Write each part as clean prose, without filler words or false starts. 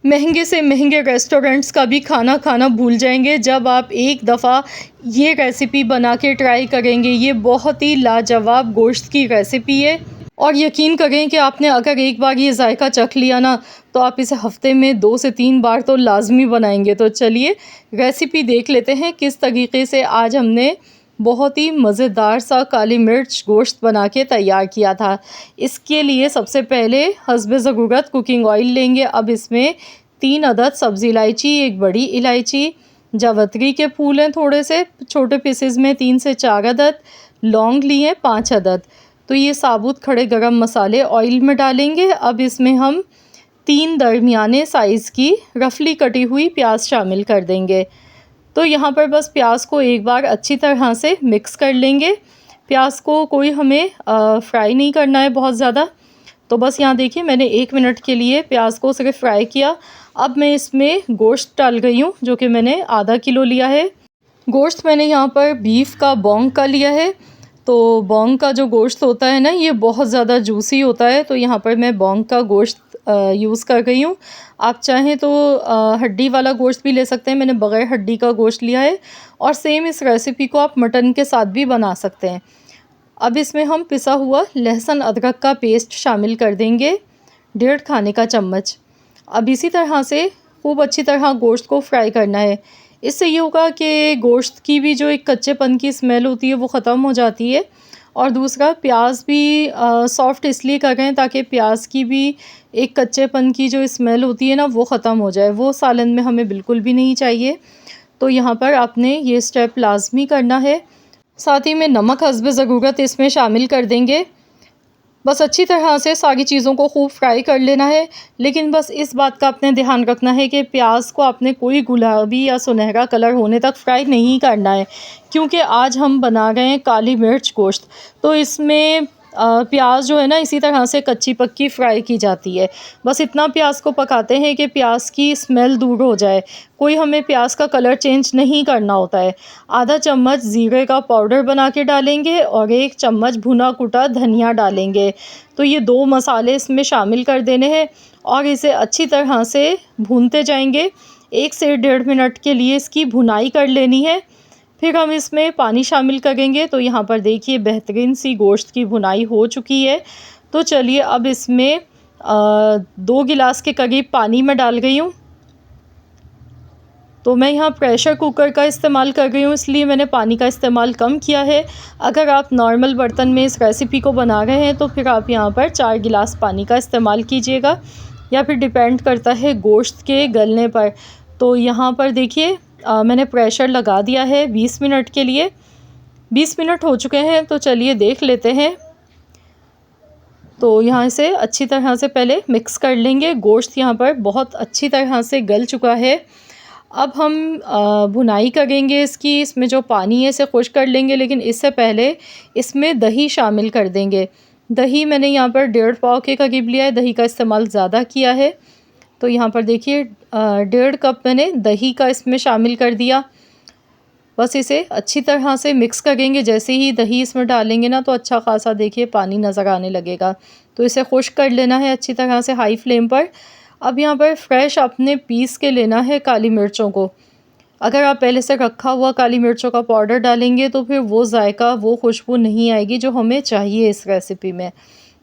महंगे से महंगे रेस्टोरेंट्स का भी खाना खाना भूल जाएंगे जब आप एक दफ़ा ये रेसिपी बना के ट्राई करेंगे। ये बहुत ही लाजवाब गोश्त की रेसिपी है और यकीन करें कि आपने अगर एक बार ये जायका चख लिया ना, तो आप इसे हफ्ते में 2 से 3 बार तो लाजमी बनाएंगे। तो चलिए रेसिपी देख लेते हैं किस तरीके से आज हमने बहुत ही मज़ेदार सा काली मिर्च गोश्त बना के तैयार किया था। इसके लिए सबसे पहले हस्बे ज़रूरत कुकिंग ऑयल लेंगे। अब इसमें 3 अदद सब्ज़ी इलायची, 1 बड़ी इलायची, जावित्री के फूल हैं थोड़े से छोटे पीसेस में 3 से 4 अदद, लौंग लिए हैं 5 अदद। तो ये साबुत खड़े गरम मसाले ऑयल में डालेंगे। अब इसमें हम 3 दरमियाने साइज़ की रफली कटी हुई प्याज शामिल कर देंगे। तो यहाँ पर बस प्याज को एक बार अच्छी तरह से मिक्स कर लेंगे। प्याज को कोई हमें फ्राई नहीं करना है बहुत ज़्यादा। तो बस यहाँ देखिए मैंने 1 मिनट के लिए प्याज को सिर्फ फ्राई किया। अब मैं इसमें गोश्त डाल गई हूँ जो कि मैंने आधा किलो लिया है। गोश्त मैंने यहाँ पर बीफ का बोंग का लिया है। तो बोंग का जो गोश्त होता है ना, ये बहुत ज़्यादा जूसी होता है। तो यहाँ पर मैं बोंग का गोश्त यूज़ कर गई हूँ। आप चाहें तो हड्डी वाला गोश्त भी ले सकते हैं। मैंने बग़ैर हड्डी का गोश्त लिया है और सेम इस रेसिपी को आप मटन के साथ भी बना सकते हैं। अब इसमें हम पिसा हुआ लहसुन अदरक का पेस्ट शामिल कर देंगे, 1.5 खाने का चम्मच। अब इसी तरह से खूब अच्छी तरह गोश्त को फ्राई करना है। इससे ये होगा कि गोश्त की भी जो एक कच्चेपन की स्मेल होती है वो ख़त्म हो जाती है। और दूसरा प्याज भी सॉफ़्ट इसलिए कर रहे हैं ताकि प्याज की भी एक कच्चेपन की जो स्मेल होती है ना वो ख़त्म हो जाए। वो सालन में हमें बिल्कुल भी नहीं चाहिए। तो यहाँ पर आपने ये स्टेप लाज़मी करना है। साथ ही में नमक हस्बे ज़रूरत इसमें शामिल कर देंगे। बस अच्छी तरह से सारी चीज़ों को खूब फ्राई कर लेना है। लेकिन बस इस बात का आपने ध्यान रखना है कि प्याज को आपने कोई गुलाबी या सुनहरा कलर होने तक फ्राई नहीं करना है, क्योंकि आज हम बना रहे हैं काली मिर्च गोश्त। तो इसमें प्याज जो है ना इसी तरह से कच्ची पक्की फ्राई की जाती है। बस इतना प्याज को पकाते हैं कि प्याज की स्मेल दूर हो जाए। कोई हमें प्याज का कलर चेंज नहीं करना होता है। आधा चम्मच ज़ीरे का पाउडर बना के डालेंगे और 1 चम्मच भुना कुटा धनिया डालेंगे। तो ये 2 मसाले इसमें शामिल कर देने हैं और इसे अच्छी तरह से भूनते जाएंगे। 1 से 1.5 मिनट के लिए इसकी भुनाई कर लेनी है। फिर हम इसमें पानी शामिल करेंगे। तो यहाँ पर देखिए बेहतरीन सी गोश्त की भुनाई हो चुकी है। तो चलिए अब इसमें 2 गिलास के करीब पानी मैं डाल गई हूँ। तो मैं यहाँ प्रेशर कुकर का इस्तेमाल कर रही हूँ, इसलिए मैंने पानी का इस्तेमाल कम किया है। अगर आप नॉर्मल बर्तन में इस रेसिपी को बना रहे हैं तो फिर आप यहाँ पर 4 गिलास पानी का इस्तेमाल कीजिएगा, या फिर डिपेंड करता है गोश्त के गलने पर। तो यहाँ पर देखिए मैंने प्रेशर लगा दिया है 20 मिनट के लिए। 20 मिनट हो चुके हैं, तो चलिए देख लेते हैं। तो यहाँ से अच्छी तरह से पहले मिक्स कर लेंगे। गोश्त यहाँ पर बहुत अच्छी तरह से गल चुका है। अब हम भुनाई करेंगे इसकी। इसमें जो पानी है इसे खुश्क कर लेंगे, लेकिन इससे पहले इसमें दही शामिल कर देंगे। दही मैंने यहाँ पर 1.5 पाव के करीब लिया है, दही का इस्तेमाल ज़्यादा किया है। तो यहाँ पर देखिए 1.5 कप मैंने दही का इसमें शामिल कर दिया। बस इसे अच्छी तरह से मिक्स करेंगे। जैसे ही दही इसमें डालेंगे ना तो अच्छा खासा देखिए पानी नज़र आने लगेगा। तो इसे खुश्क कर लेना है अच्छी तरह से हाई फ्लेम पर। अब यहाँ पर फ्रेश आपने पीस के लेना है काली मिर्चों को। अगर आप पहले से रखा हुआ काली मिर्चों का पाउडर डालेंगे तो फिर वो जायका, वो खुशबू नहीं आएगी जो हमें चाहिए इस रेसिपी में।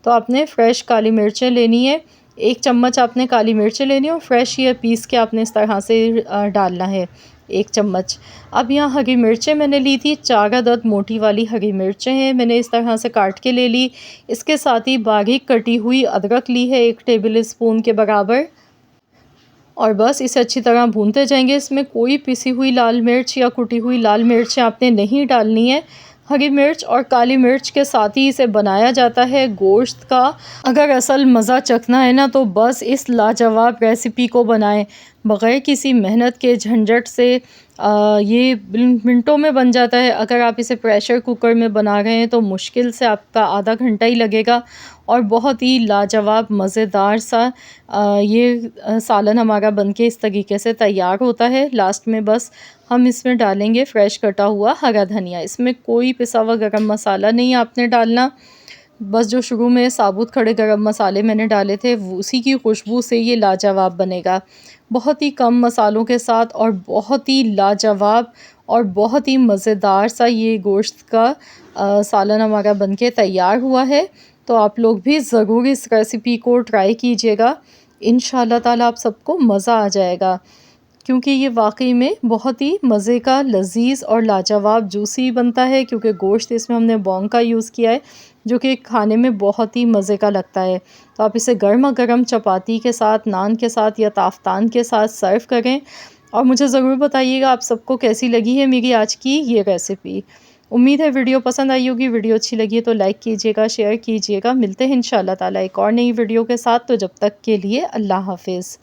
तो आपने फ़्रेश काली मिर्चें लेनी है। 1 चम्मच आपने काली मिर्चें लेनी है और फ्रेश ये पीस के आपने इस तरह से डालना है 1 चम्मच। अब यहाँ हरी मिर्चें मैंने ली थी, 4 अदद मोटी वाली हरी मिर्चें हैं, मैंने इस तरह से काट के ले ली। इसके साथ ही बारीक कटी हुई अदरक ली है 1 टेबल स्पून के बराबर। और बस इसे अच्छी तरह भूनते जाएंगे। इसमें कोई पिसी हुई लाल मिर्च या कुटी हुई लाल मिर्च आपने नहीं डालनी है। हरी मिर्च और काली मिर्च के साथ ही इसे बनाया जाता है गोश्त का। अगर असल मज़ा चखना है ना तो बस इस लाजवाब रेसिपी को बनाएं बग़ैर किसी मेहनत के, झंझट से। ये मिनटों में बन जाता है। अगर आप इसे प्रेशर कुकर में बना रहे हैं तो मुश्किल से आपका आधा घंटा ही लगेगा और बहुत ही लाजवाब मज़ेदार सा ये सालन हमारा बनके इस तरीके से तैयार होता है। लास्ट में बस हम इसमें डालेंगे फ्रेश कटा हुआ हरा धनिया। इसमें कोई पिसा हुआ गरम मसाला नहीं आपने डालना। बस जो शुरू में साबुत खड़े गरम मसाले मैंने डाले थे उसी की खुशबू से ये लाजवाब बनेगा। बहुत ही कम मसालों के साथ और बहुत ही लाजवाब और बहुत ही मज़ेदार सा ये गोश्त का सालन हमारा बनके तैयार हुआ है। तो आप लोग भी ज़रूर इस रेसिपी को ट्राई कीजिएगा। इंशाअल्लाह ताला आप सबको मज़ा आ जाएगा, क्योंकि ये वाक़ई में बहुत ही मज़े का, लज़ीज़ और लाजवाब जूसी बनता है, क्योंकि गोश्त इसमें हमने बॉन्ग का यूज़ किया है, जो कि खाने में बहुत ही मज़े का लगता है। तो आप इसे गरमा-गरम चपाती के साथ, नान के साथ या ताफ़तान के साथ सर्व करें और मुझे ज़रूर बताइएगा आप सबको कैसी लगी है मेरी आज की ये रेसिपी। उम्मीद है वीडियो पसंद आई होगी। वीडियो अच्छी लगी है तो लाइक कीजिएगा, शेयर कीजिएगा। मिलते हैं इंशाअल्लाह ताला एक और नई वीडियो के साथ। तो जब तक के लिए अल्लाह हाफ़िज़।